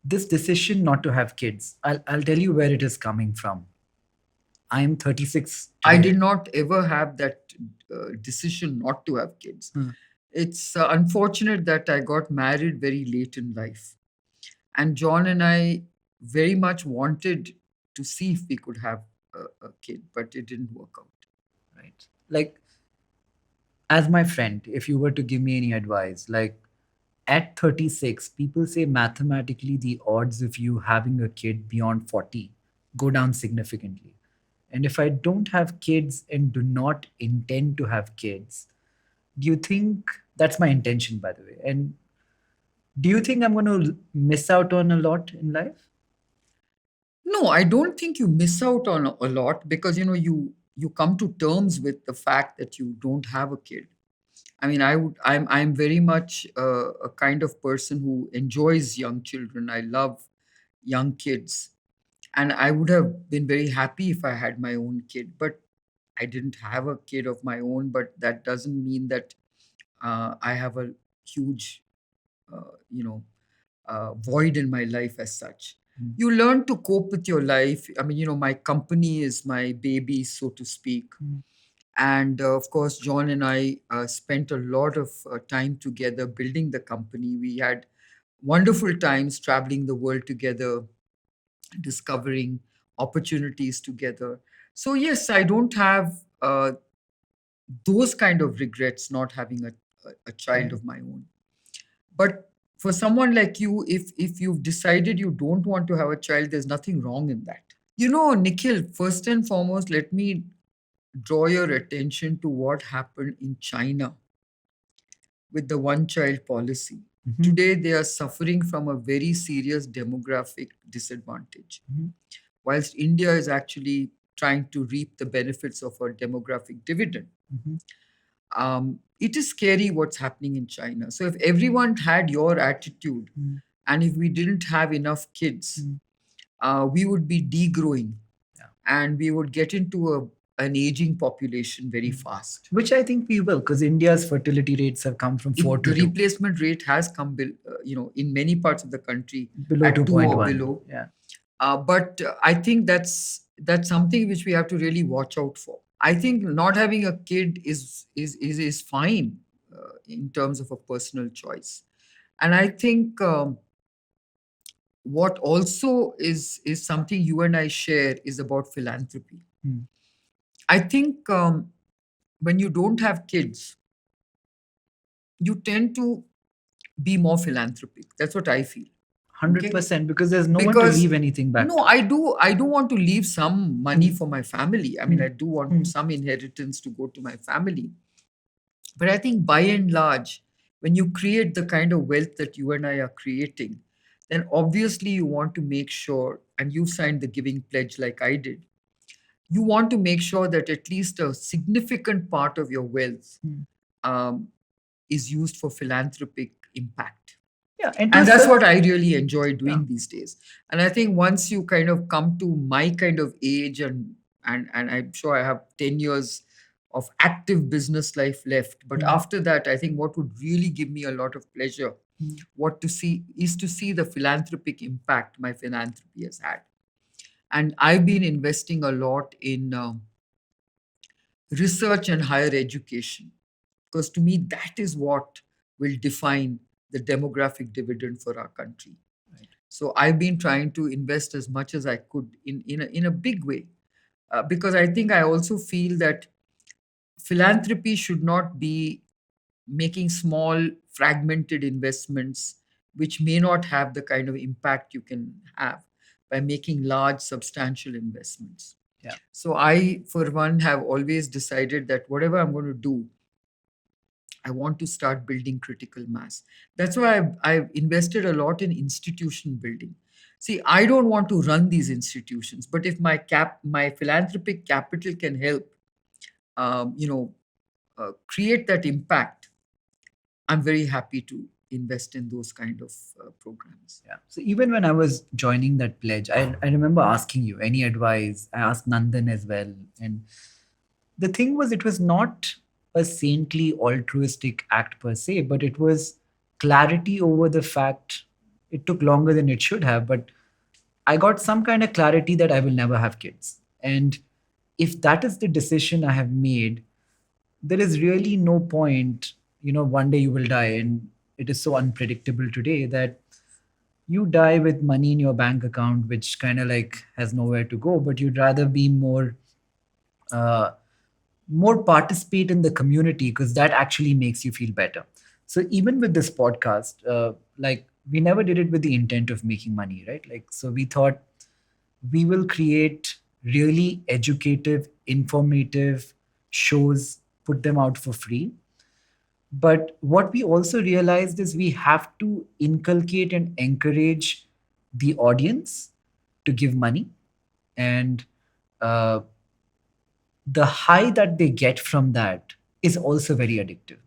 this decision not to have kids, I'll tell you where it is coming from. I am 36 I today. did not ever have that decision not to have kids. Hmm. It's unfortunate that I got married very late in life. And John and I very much wanted to see if we could have a kid, but it didn't work out. Right. Like, as my friend, if you were to give me any advice, like at 36, people say mathematically the odds of you having a kid beyond 40 go down significantly. And if I don't have kids and do not intend to have kids, do you think that's my intention, by the way? And do you think I'm going to miss out on a lot in life? No, I don't think you miss out on a lot because you come to terms with the fact that you don't have a kid. I mean, I'm very much a kind of person who enjoys young children. I love young kids, and I would have been very happy if I had my own kid, but I didn't have a kid of my own. But that doesn't mean that I have a huge, uh, you know, void in my life as such. Mm. You learn to cope with your life. I mean, my company is my baby, so to speak. Mm. And of course, John and I spent a lot of time together building the company. We had wonderful times traveling the world together, discovering opportunities together. So, yes, I don't have those kind of regrets not having a child Mm. of my own. But for someone like you, if you've decided you don't want to have a child, there's nothing wrong in that. Nikhil, first and foremost, let me draw your attention to what happened in China with the one child policy. Mhm. Today, they are suffering from a very serious demographic disadvantage, Mhm. whilst India is actually trying to reap the benefits of a demographic dividend. Mhm. It is scary what's happening in China. So, if everyone had your attitude Mm. and if we didn't have enough kids, Mm. we would be degrowing Yeah. and we would get into an aging population very Mm. fast. Which I think we will, because India's fertility rates have come from 4 The to 2, replacement rate has come, in many parts of the country below at two or 2.1. below. Yeah. But I think that's something which we have to really watch out for. I think not having a kid is fine in terms of a personal choice, and I think what also is something you and I share is about philanthropy. Mm. I think when you don't have kids, you tend to be more philanthropic. That's what I feel. Okay, 100%, because there's no one to because leave anything back no, to. I do want to leave some money Mm. for my family. I mean, I Mm. do want Mm. some inheritance to go to my family. But I think by and large, when you create the kind of wealth that you and I are creating, then obviously you want to make sure, and you signed the giving pledge like I did, you want to make sure that at least a significant part of your wealth Mm. um, is used for philanthropic impact. Yeah, and to a And that's certain, what I really enjoy yeah. doing these days. And I think once you kind of come to my kind of age, and I'm sure I have 10 years of active business life left, but Mm. after that, I think what would really give me a lot of pleasure Mm. what to see is to see the philanthropic impact my philanthropy has had. And I've been investing a lot in research and higher education, because to me that is what will define the demographic dividend for our country. Right. So I've been trying to invest as much as I could in a big way, because I think I also feel that philanthropy should not be making small fragmented investments which may not have the kind of impact you can have by making large substantial investments. Yeah. So I, for one, have always decided that whatever I'm going to do, I want to start building critical mass. That's why I've invested a lot in institution building. See, I don't want to run these institutions, but if my philanthropic capital can help, um, you know, create that impact, I'm very happy to invest in those kind of programs. Yeah. So even when I was joining that pledge, I remember asking you any advice. I asked Nandan as well. And the thing was, it was not a saintly altruistic act per se, but it was clarity over the fact. It took longer than it should have, but I got some kind of clarity that I will never have kids. And if that is the decision I have made, there is really no point. One day you will die, and it is so unpredictable today that you die with money in your bank account, which kind of like has nowhere to go, but you'd rather be uh, more participate in the community because that actually makes you feel better. So even with this podcast, like we never did it with the intent of making money, right? Like, so we thought we will create really educative, informative shows, put them out for free. But what we also realized is we have to inculcate and encourage the audience to give money. And uh, the high that they get from that is also very addictive.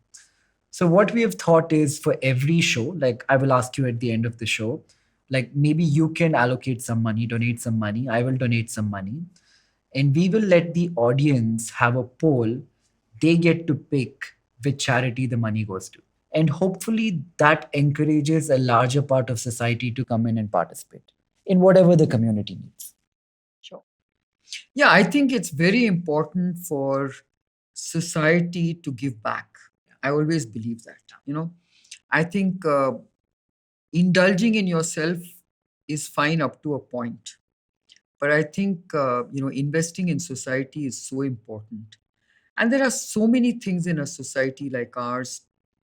So, what we have thought is for every show, like I will ask you at the end of the show, like maybe you can allocate some money, donate some money, I will donate some money, and we will let the audience have a poll. They get to pick which charity the money goes to. And hopefully that encourages a larger part of society to come in and participate in whatever the community needs. Sure. Yeah, I think it's very important for society to give back. I always believe that. You know, I think indulging in yourself is fine up to a point, but I think investing in society is so important. And there are so many things in a society like ours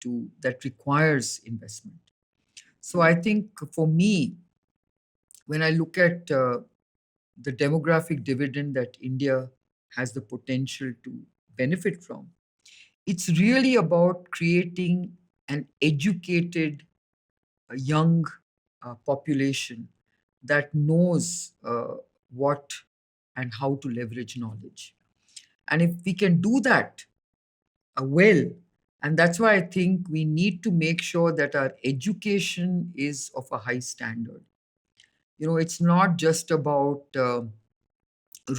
to that requires investment. So I think for me, when I look at the demographic dividend that India has the potential to benefit from, it's really about creating an educated, young population that knows what and how to leverage knowledge. And if we can do that well, and that's why I think we need to make sure that our education is of a high standard. It's not just about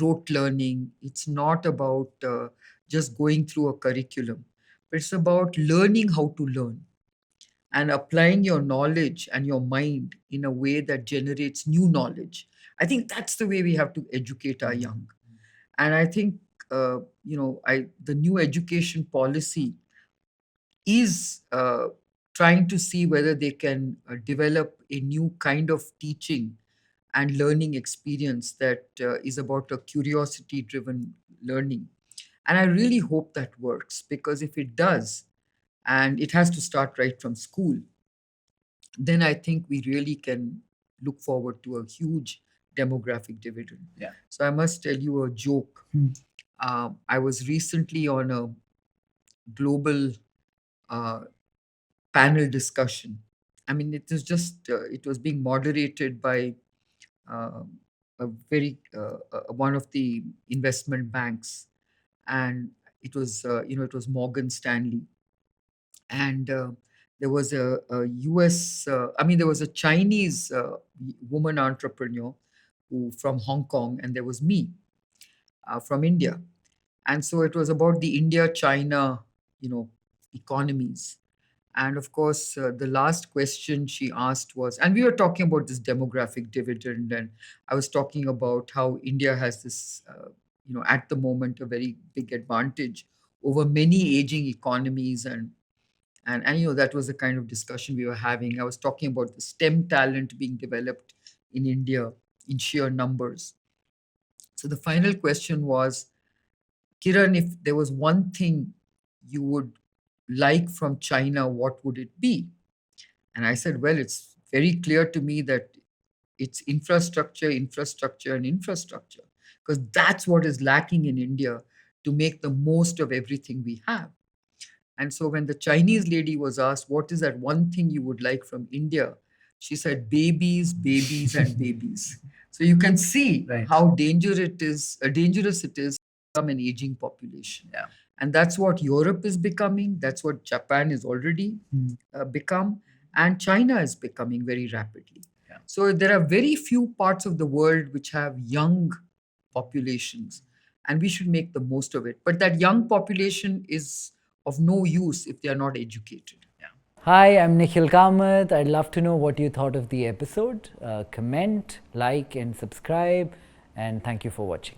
rote learning, it's not about just going through a curriculum, but it's about learning how to learn and applying your knowledge and your mind in a way that generates new knowledge. I think that's the way we have to educate our young. And I think the new education policy is trying to see whether they can develop a new kind of teaching and learning experience that is about a curiosity driven learning. And I really hope that works, because if it does, and it has to start right from school, then I think we really can look forward to a huge demographic dividend. Yeah. So I must tell you a joke. I was recently on a global uh, panel discussion. I mean, it was being moderated by uh, a very one of the investment banks, and it was Morgan Stanley, and there was a U.S. There was a Chinese woman entrepreneur who from Hong Kong, and there was me from India, and so it was about the India-China, economies. And of course, the last question she asked was, and we were talking about this demographic dividend, and I was talking about how India has this, at the moment, a very big advantage over many aging economies, and that was the kind of discussion we were having. I was talking about the STEM talent being developed in India in sheer numbers. So the final question was, Kiran, if there was one thing you would like from China, what would it be? And I said, well, it's very clear to me that it's infrastructure, infrastructure, and infrastructure, because that's what is lacking in India to make the most of everything we have. And so when the Chinese lady was asked, what is that one thing you would like from India? She said, babies, babies, and babies. So you can see Right. how dangerous it is to become an aging population. Yeah. And that's what Europe is becoming. That's what Japan is already become. And China is becoming very rapidly. Yeah. So there are very few parts of the world which have young populations, and we should make the most of it. But that young population is of no use if they are not educated. Yeah. Hi, I'm Nikhil Kamath. I'd love to know what you thought of the episode. Comment, like, and subscribe. And thank you for watching.